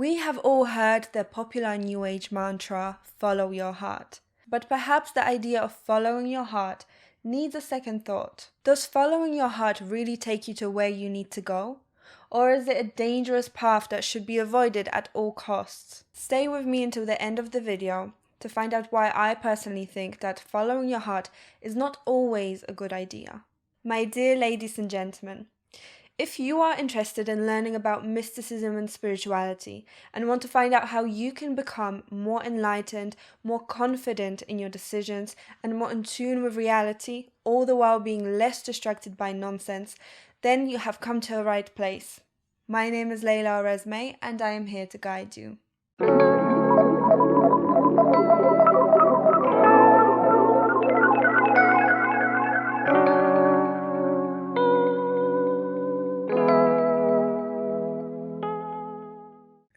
We have all heard the popular New Age mantra, follow your heart. But perhaps the idea of following your heart needs a second thought. Does following your heart really take you to where you need to go? Or is it a dangerous path that should be avoided at all costs? Stay with me until the end of the video to find out why I personally think that following your heart is not always a good idea. My dear ladies and gentlemen, if you are interested in learning about mysticism and spirituality and want to find out how you can become more enlightened, more confident in your decisions, and more in tune with reality, all the while being less distracted by nonsense, then you have come to the right place. My name is Leila Oresme and I am here to guide you.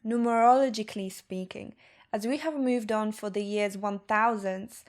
Numerologically speaking, as we have moved on for the years 1000s,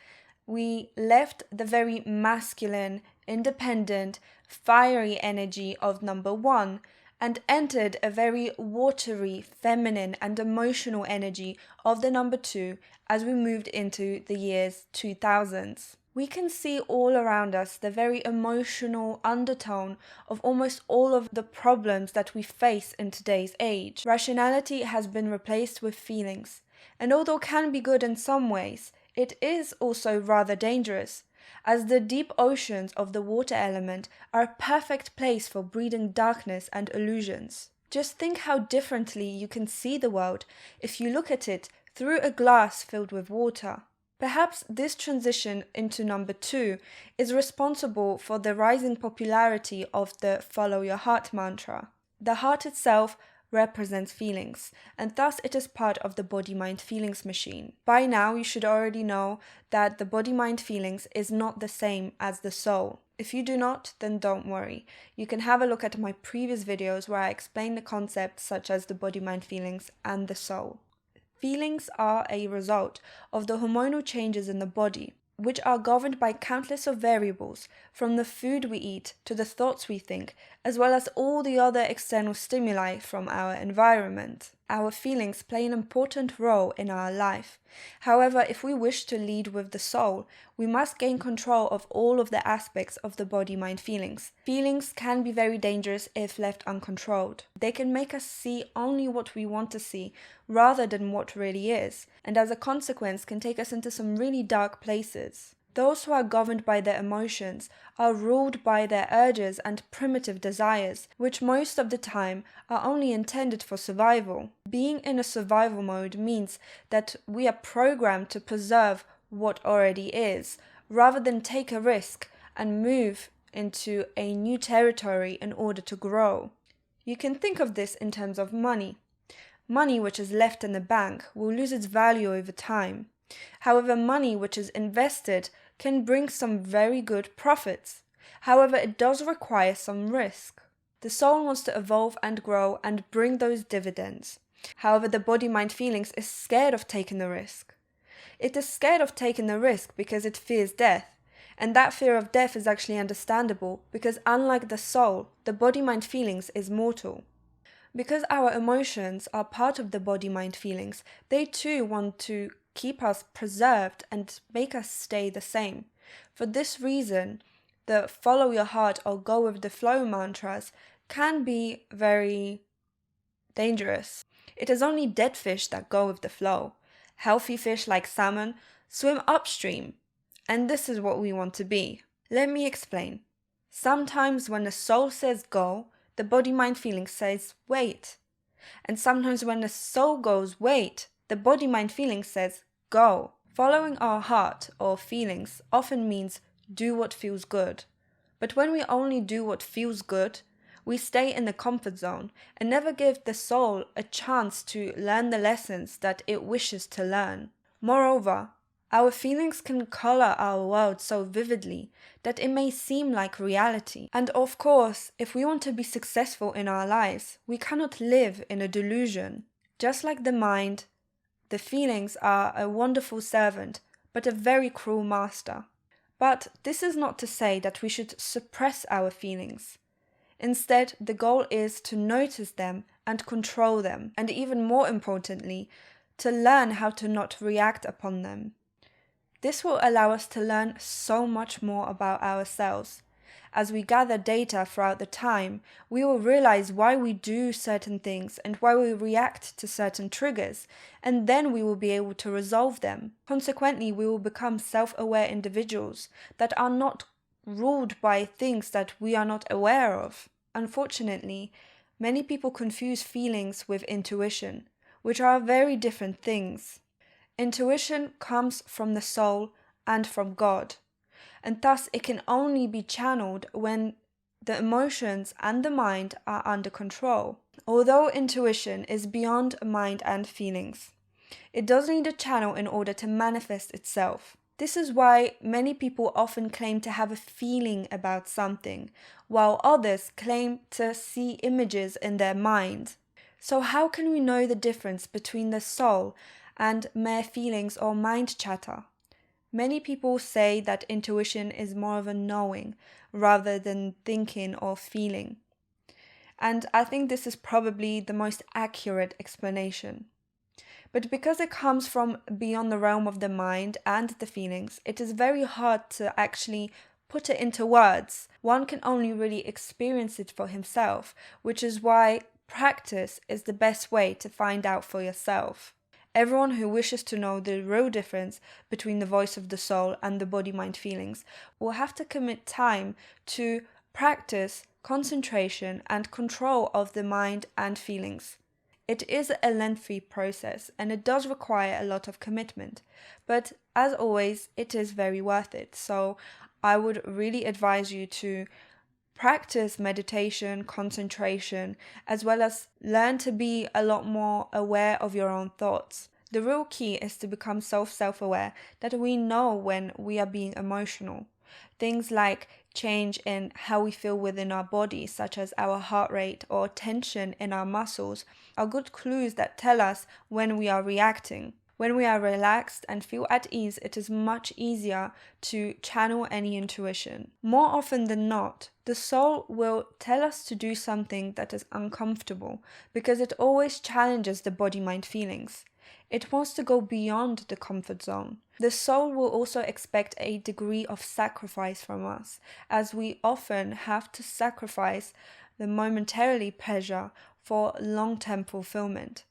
we left the very masculine, independent, fiery energy of number 1 and entered a very watery, feminine and emotional energy of the number 2 as we moved into the years 2000s. We can see all around us the very emotional undertone of almost all of the problems that we face in today's age. Rationality has been replaced with feelings, and although can be good in some ways, it is also rather dangerous, as the deep oceans of the water element are a perfect place for breeding darkness and illusions. Just think how differently you can see the world if you look at it through a glass filled with water. Perhaps this transition into number 2 is responsible for the rising popularity of the follow your heart mantra. The heart itself represents feelings, and thus it is part of the body-mind feelings machine. By now you should already know that the body-mind feelings is not the same as the soul. If you do not, then don't worry. You can have a look at my previous videos where I explain the concepts such as the body-mind feelings and the soul. Feelings are a result of the hormonal changes in the body, which are governed by countless of variables, from the food we eat to the thoughts we think, as well as all the other external stimuli from our environment. Our feelings play an important role in our life. However, if we wish to lead with the soul, we must gain control of all of the aspects of the body-mind feelings. Feelings can be very dangerous if left uncontrolled. They can make us see only what we want to see, rather than what really is, and as a consequence can take us into some really dark places. Those who are governed by their emotions are ruled by their urges and primitive desires, which most of the time are only intended for survival. Being in a survival mode means that we are programmed to preserve what already is, rather than take a risk and move into a new territory in order to grow. You can think of this in terms of money. Money which is left in the bank will lose its value over time. However, money which is invested can bring some very good profits. However, it does require some risk. The soul wants to evolve and grow and bring those dividends. However, the body-mind feelings is scared of taking the risk. It is scared of taking the risk because it fears death. And that fear of death is actually understandable because unlike the soul, the body-mind feelings is mortal. Because our emotions are part of the body-mind feelings, they too want to keep us preserved and make us stay the same. For this reason, the follow your heart or go with the flow mantras can be very dangerous. It is only dead fish that go with the flow. Healthy fish like salmon swim upstream, and this is what we want to be. Let me explain. Sometimes when the soul says go, the body-mind feeling says wait. And sometimes when the soul goes wait, the body-mind feeling says go. Following our heart or feelings often means do what feels good. But when we only do what feels good, we stay in the comfort zone and never give the soul a chance to learn the lessons that it wishes to learn. Moreover, our feelings can color our world so vividly that it may seem like reality. And of course, if we want to be successful in our lives, we cannot live in a delusion. Just like the mind, the feelings are a wonderful servant, but a very cruel master. But this is not to say that we should suppress our feelings. Instead, the goal is to notice them and control them, and even more importantly, to learn how to not react upon them. This will allow us to learn so much more about ourselves. As we gather data throughout the time, we will realize why we do certain things and why we react to certain triggers, and then we will be able to resolve them. Consequently, we will become self-aware individuals that are not ruled by things that we are not aware of. Unfortunately, many people confuse feelings with intuition, which are very different things. Intuition comes from the soul and from God, and thus it can only be channeled when the emotions and the mind are under control. Although intuition is beyond mind and feelings, it does need a channel in order to manifest itself. This is why many people often claim to have a feeling about something, while others claim to see images in their mind. So how can we know the difference between the soul and mere feelings or mind chatter? Many people say that intuition is more of a knowing rather than thinking or feeling. And I think this is probably the most accurate explanation. But because it comes from beyond the realm of the mind and the feelings, it is very hard to actually put it into words. One can only really experience it for himself, which is why practice is the best way to find out for yourself. Everyone who wishes to know the real difference between the voice of the soul and the body-mind feelings will have to commit time to practice concentration and control of the mind and feelings. It is a lengthy process and it does require a lot of commitment, but as always, it is very worth it. So I would really advise you to practice meditation, concentration, as well as learn to be a lot more aware of your own thoughts. The real key is to become self-aware, that we know when we are being emotional. Things like change in how we feel within our body, such as our heart rate or tension in our muscles, are good clues that tell us when we are reacting. When we are relaxed and feel at ease, it is much easier to channel any intuition. More often than not, the soul will tell us to do something that is uncomfortable because it always challenges the body-mind feelings. It wants to go beyond the comfort zone. The soul will also expect a degree of sacrifice from us, as we often have to sacrifice the momentarily pleasure for long-term fulfillment.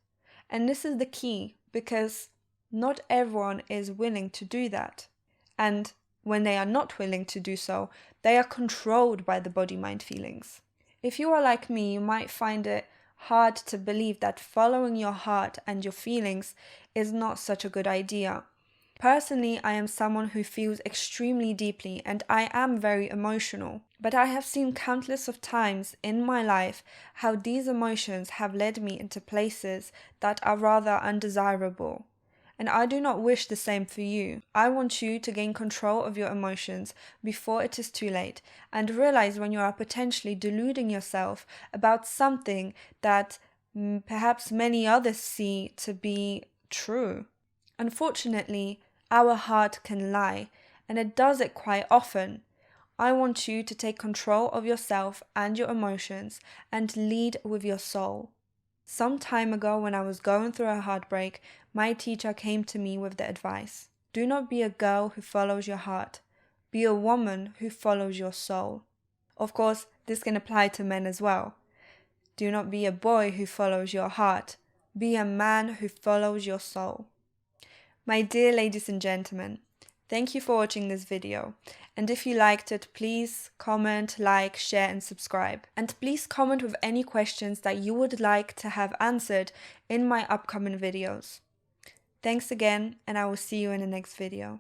And this is the key, because not everyone is willing to do that. And when they are not willing to do so, they are controlled by the body-mind feelings. If you are like me, you might find it hard to believe that following your heart and your feelings is not such a good idea. Personally, I am someone who feels extremely deeply and I am very emotional. But I have seen countless of times in my life how these emotions have led me into places that are rather undesirable. And I do not wish the same for you. I want you to gain control of your emotions before it is too late and realize when you are potentially deluding yourself about something that perhaps many others see to be true. Unfortunately, our heart can lie, and it does it quite often. I want you to take control of yourself and your emotions and lead with your soul. Some time ago, when I was going through a heartbreak, my teacher came to me with the advice: do not be a girl who follows your heart. Be a woman who follows your soul. Of course, this can apply to men as well. Do not be a boy who follows your heart. Be a man who follows your soul. My dear ladies and gentlemen, thank you for watching this video. And if you liked it, please comment, like, share and subscribe. And please comment with any questions that you would like to have answered in my upcoming videos. Thanks again, and I will see you in the next video.